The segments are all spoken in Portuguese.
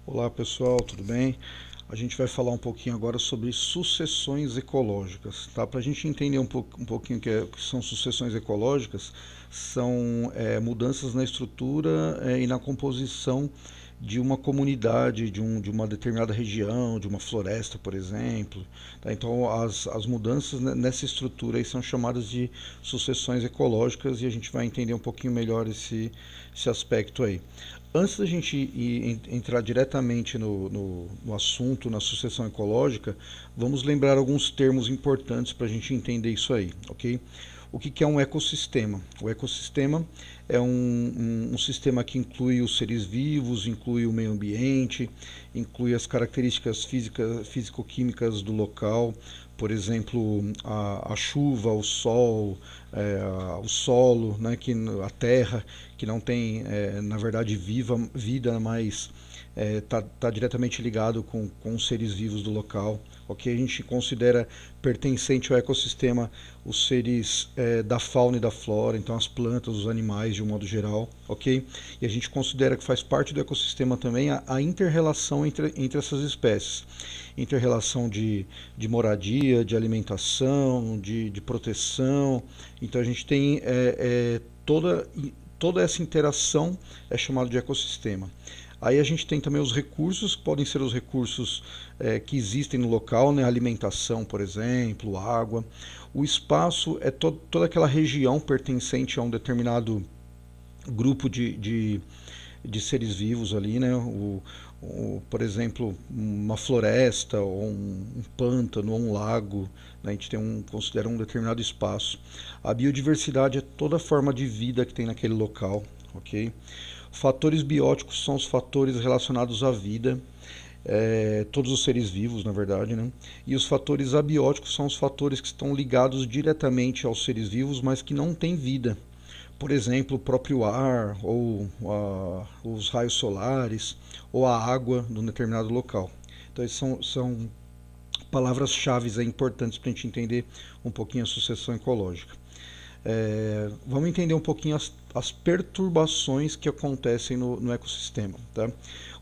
Olá pessoal, tudo bem? A gente vai falar um pouquinho agora sobre sucessões ecológicas, tá? Para a gente entender um pouquinho o que são sucessões ecológicas, são mudanças na estrutura e na composição de uma comunidade, de uma determinada região, de uma floresta, por exemplo. Tá? Então, as mudanças nessa estrutura aí são chamadas de sucessões ecológicas e a gente vai entender um pouquinho melhor esse aspecto aí. Antes da gente entrar diretamente no assunto, na sucessão ecológica, vamos lembrar alguns termos importantes para a gente entender isso aí, ok? O que é um ecossistema? O ecossistema é um sistema que inclui os seres vivos, inclui o meio ambiente, inclui as características físico-químicas do local, por exemplo, a chuva, o sol, o solo, né, a terra, que não tem, na verdade, vida, mas está diretamente ligado com os seres vivos do local. Ok, a gente considera pertencente ao ecossistema os seres da fauna e da flora, então as plantas, os animais de um modo geral, ok? E a gente considera que faz parte do ecossistema também a inter-relação entre essas espécies, inter-relação de moradia, de alimentação, de proteção. Então a gente tem toda essa interação é chamado de ecossistema. Aí a gente tem também os recursos, que podem ser os recursos que existem no local, né? Alimentação, por exemplo, água. O espaço é toda aquela região pertencente a um determinado grupo de seres vivos ali, né? Por exemplo, uma floresta, ou um pântano, ou um lago, né? A gente considera um determinado espaço. A biodiversidade é toda a forma de vida que tem naquele local, ok? Fatores bióticos são os fatores relacionados à vida, todos os seres vivos, na verdade, né? E os fatores abióticos são os fatores que estão ligados diretamente aos seres vivos, mas que não têm vida. Por exemplo, o próprio ar, ou os raios solares, ou a água de um determinado local. Então, essas são palavras-chave importantes para a gente entender um pouquinho a sucessão ecológica. Vamos entender um pouquinho as perturbações que acontecem no ecossistema. Tá?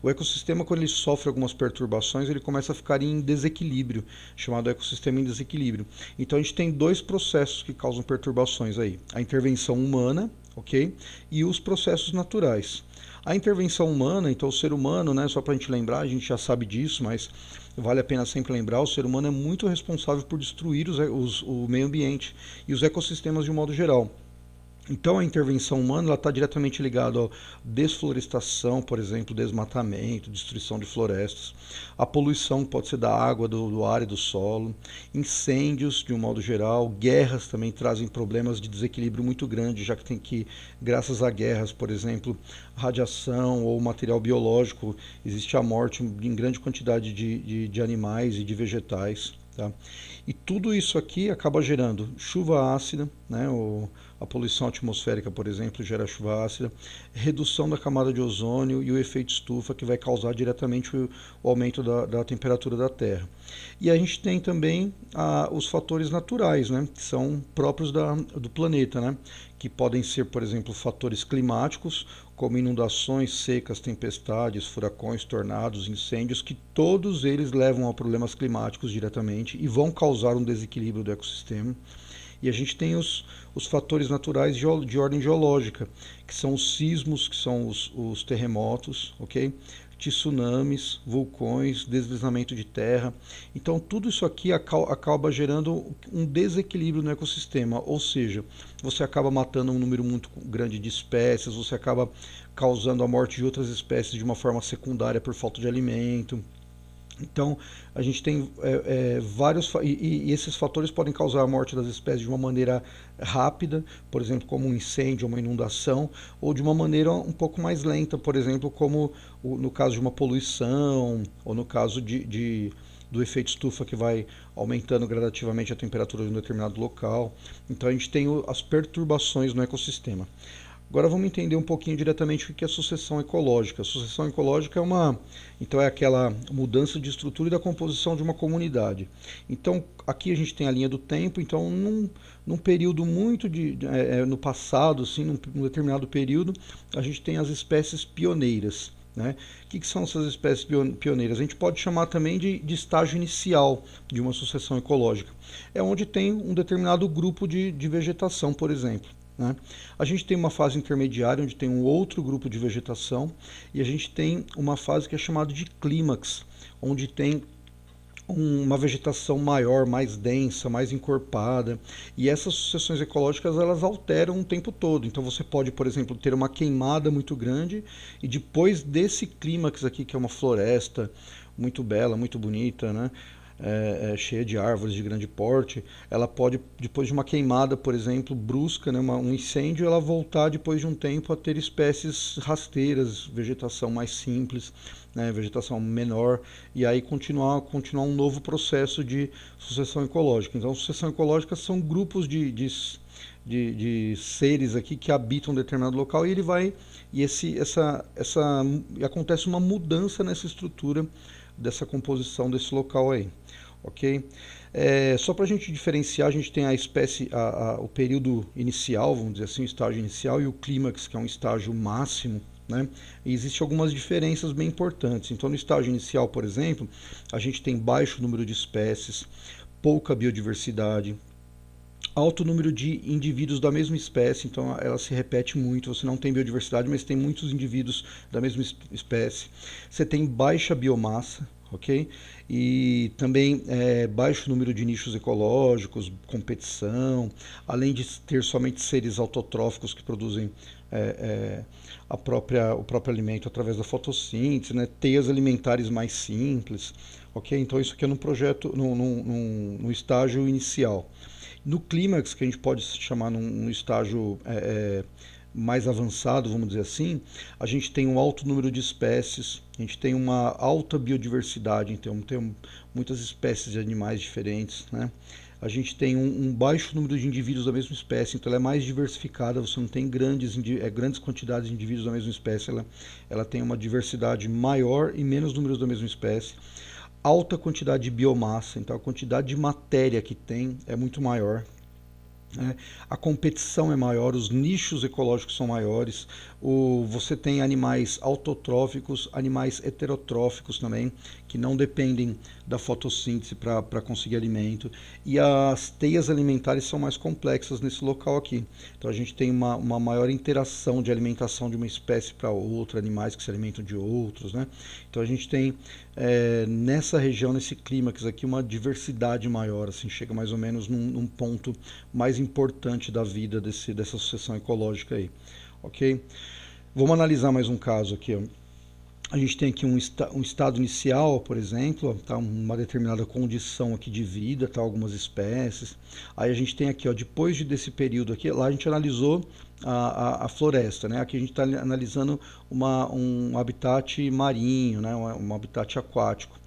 O ecossistema, quando ele sofre algumas perturbações, ele começa a ficar em desequilíbrio, chamado ecossistema em desequilíbrio. Então a gente tem dois processos que causam perturbações aí: a intervenção humana, ok? E os processos naturais. A intervenção humana, então o ser humano, né, só para a gente lembrar, a gente já sabe disso, mas vale a pena sempre lembrar, o ser humano é muito responsável por destruir o meio ambiente e os ecossistemas de um modo geral. Então a intervenção humana está diretamente ligada à desflorestação, por exemplo, desmatamento, destruição de florestas. A poluição pode ser da água, do ar e do solo. Incêndios, de um modo geral. Guerras também trazem problemas de desequilíbrio muito grande, já que tem que, graças a guerras, por exemplo, radiação ou material biológico, existe a morte em grande quantidade de animais e de vegetais. Tá? E tudo isso aqui acaba gerando chuva ácida, né? A poluição atmosférica, por exemplo, gera chuva ácida, redução da camada de ozônio e o efeito estufa, que vai causar diretamente o aumento da temperatura da Terra. E a gente tem também os fatores naturais, né? Que são próprios do planeta, né? Que podem ser, por exemplo, fatores climáticos, como inundações, secas, tempestades, furacões, tornados, incêndios, que todos eles levam a problemas climáticos diretamente e vão causar um desequilíbrio do ecossistema. E a gente tem os fatores naturais de ordem geológica, que são os sismos, que são os terremotos, ok? Tsunamis, vulcões, deslizamento de terra. Então tudo isso aqui acaba gerando um desequilíbrio no ecossistema, ou seja, você acaba matando um número muito grande de espécies, você acaba causando a morte de outras espécies de uma forma secundária por falta de alimento. Então, a gente tem vários. E esses fatores podem causar a morte das espécies de uma maneira rápida, por exemplo, como um incêndio, uma inundação, ou de uma maneira um pouco mais lenta, por exemplo, como no caso de uma poluição, ou no caso do efeito estufa que vai aumentando gradativamente a temperatura de um determinado local. Então, a gente tem as perturbações no ecossistema. Agora vamos entender um pouquinho diretamente o que é sucessão ecológica. A sucessão ecológica então é aquela mudança de estrutura e da composição de uma comunidade. Então aqui a gente tem a linha do tempo. Então num período muito no passado, assim, num determinado período, a gente tem as espécies pioneiras. né? O que são essas espécies pioneiras? A gente pode chamar também de estágio inicial de uma sucessão ecológica. É onde tem um determinado grupo de vegetação, por exemplo, né? A gente tem uma fase intermediária, onde tem um outro grupo de vegetação, e a gente tem uma fase que é chamada de clímax, onde tem uma vegetação maior, mais densa, mais encorpada, e essas sucessões ecológicas elas alteram o tempo todo. Então você pode, por exemplo, ter uma queimada muito grande e depois desse clímax aqui, que é uma floresta muito bela, muito bonita, né? Cheia de árvores de grande porte, ela pode, depois de uma queimada, por exemplo, brusca, né, um incêndio, ela voltar depois de um tempo a ter espécies rasteiras, vegetação mais simples, né, vegetação menor, e aí continuar um novo processo de sucessão ecológica. Então, sucessão ecológica são grupos de seres aqui que habitam um determinado local, e ele vai acontece uma mudança nessa estrutura dessa composição desse local aí, ok? Só para a gente diferenciar, a gente tem a espécie, o período inicial, vamos dizer assim, o estágio inicial, e o clímax, que é um estágio máximo, né? E existem algumas diferenças bem importantes. Então, no estágio inicial, por exemplo, a gente tem baixo número de espécies, pouca biodiversidade, alto número de indivíduos da mesma espécie, então ela se repete muito, você não tem biodiversidade, mas tem muitos indivíduos da mesma espécie. Você tem baixa biomassa, ok? E também baixo número de nichos ecológicos, competição, além de ter somente seres autotróficos que produzem o próprio alimento através da fotossíntese, né? Teias alimentares mais simples, ok? Então isso aqui é no estágio inicial. No clímax, que a gente pode chamar num estágio mais avançado, vamos dizer assim, a gente tem um alto número de espécies, a gente tem uma alta biodiversidade, então tem muitas espécies de animais diferentes, né? A gente tem um baixo número de indivíduos da mesma espécie, então ela é mais diversificada, você não tem grandes quantidades de indivíduos da mesma espécie, ela tem uma diversidade maior e menos números da mesma espécie. Alta quantidade de biomassa, então a quantidade de matéria que tem é muito maior. A competição é maior, os nichos ecológicos são maiores, você tem animais autotróficos, animais heterotróficos também, que não dependem da fotossíntese para conseguir alimento, e as teias alimentares são mais complexas nesse local aqui. Então a gente tem uma maior interação de alimentação de uma espécie para outra, animais que se alimentam de outros, né? Então a gente tem nessa região, nesse clímax aqui, uma diversidade maior, assim, chega mais ou menos num ponto mais importante da vida dessa sucessão ecológica aí, ok? Vamos analisar mais um caso aqui, ó. A gente tem aqui um estado inicial, por exemplo, tá, uma determinada condição aqui de vida, tá, algumas espécies. Aí a gente tem aqui, ó, depois desse período aqui, lá a gente analisou a floresta, né? Aqui a gente está analisando um habitat marinho, né? Um habitat aquático.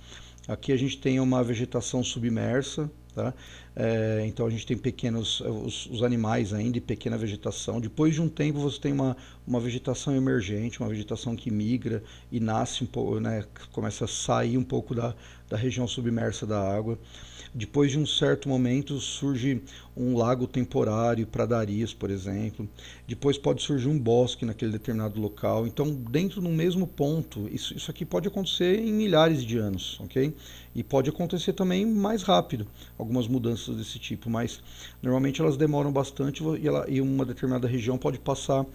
Aqui a gente tem uma vegetação submersa, tá? Então a gente tem os animais ainda e pequena vegetação. Depois de um tempo você tem uma vegetação emergente, uma vegetação que migra e nasce um pouco, né? Começa a sair um pouco da região submersa da água. Depois de um certo momento surge um lago temporário, pradarias, por exemplo. Depois pode surgir um bosque naquele determinado local. Então, dentro do mesmo ponto, isso aqui pode acontecer em milhares de anos, ok? E pode acontecer também mais rápido, algumas mudanças desse tipo, mas normalmente elas demoram bastante e uma determinada região pode passar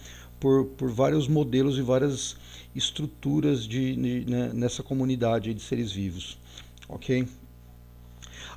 por vários modelos e várias estruturas nessa comunidade de seres vivos, ok?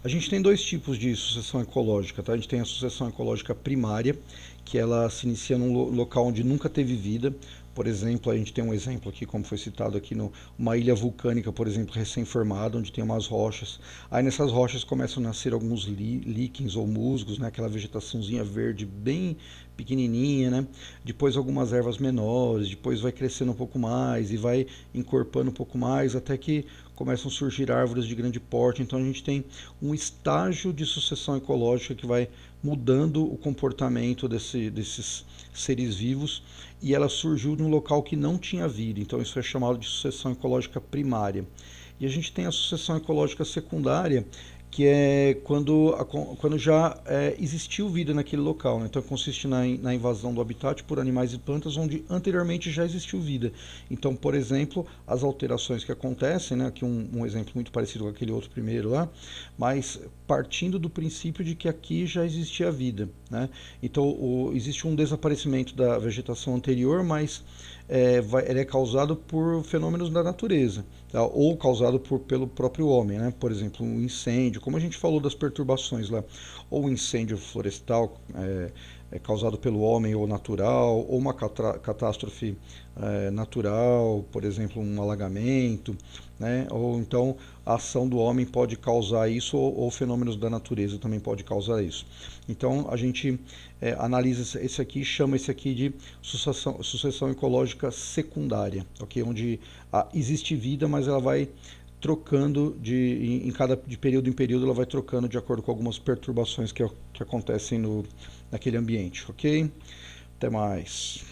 A gente tem dois tipos de sucessão ecológica, tá? A gente tem a sucessão ecológica primária, que ela se inicia num local onde nunca teve vida. Por exemplo, a gente tem um exemplo aqui, como foi citado aqui, uma ilha vulcânica, por exemplo, recém-formada, onde tem umas rochas. Aí nessas rochas começam a nascer alguns líquens ou musgos, né? Aquela vegetaçãozinha verde bem pequenininha, né? Depois algumas ervas menores, depois vai crescendo um pouco mais e vai encorpando um pouco mais, até que começam a surgir árvores de grande porte. Então a gente tem um estágio de sucessão ecológica que vai mudando o comportamento desses seres vivos, e ela surgiu num local que não tinha vida. Então isso é chamado de sucessão ecológica primária. E a gente tem a sucessão ecológica secundária, que é quando já existiu vida naquele local, né? Então consiste na invasão do habitat por animais e plantas onde anteriormente já existiu vida. Então, por exemplo, as alterações que acontecem, né? Aqui um exemplo muito parecido com aquele outro primeiro lá, mas partindo do princípio de que aqui já existia vida, né? Então existe um desaparecimento da vegetação anterior, mas ele é causado por fenômenos da natureza, tá? Ou causado pelo próprio homem, né? Por exemplo, um incêndio, como a gente falou das perturbações lá, ou um incêndio florestal causado pelo homem ou natural, ou uma catástrofe natural, por exemplo, um alagamento, né? Ou então a ação do homem pode causar isso, ou fenômenos da natureza também pode causar isso. Então a gente analisa esse aqui, chama esse aqui de sucessão ecológica secundária, ok? Onde existe vida, mas ela vai trocando de período em período, ela vai trocando de acordo com algumas perturbações que acontecem naquele ambiente, ok? Até mais.